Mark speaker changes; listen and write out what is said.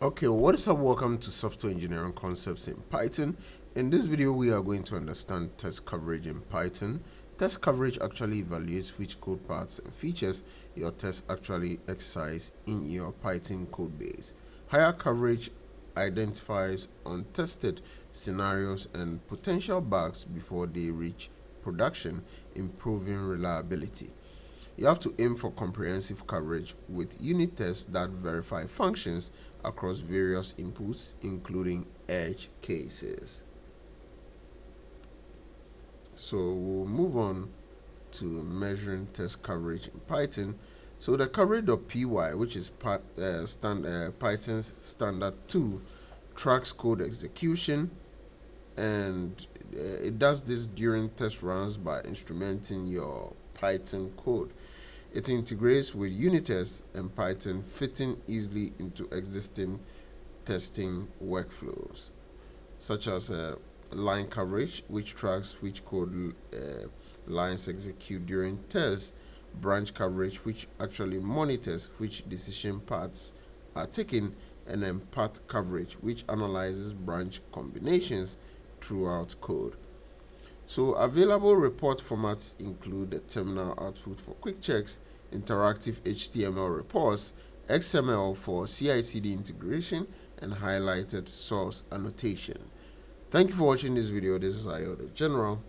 Speaker 1: Okay, what is up? Welcome to Software Engineering Concepts in Python. In this video, we are going to understand test coverage in Python. Test coverage actually evaluates which code parts and features your test actually exercise in your Python code base. Higher coverage identifies untested scenarios and potential bugs before they reach production, improving reliability. You have to aim for comprehensive coverage with unit tests that verify functions across various inputs, including edge cases. So we'll move on to measuring test coverage in Python. So the coverage.py, which is Python's standard tool, tracks code execution, and it does this during test runs by instrumenting your Python code. It integrates with unittest and Python, fitting easily into existing testing workflows, such as line coverage, which tracks which code lines execute during tests, branch coverage, which actually monitors which decision paths are taken, and then path coverage, which analyzes branch combinations throughout code. So available report formats include the terminal output for quick checks, interactive HTML reports, XML for CI/CD integration, and highlighted source annotation. Thank you for watching this video. This is Ayo the General.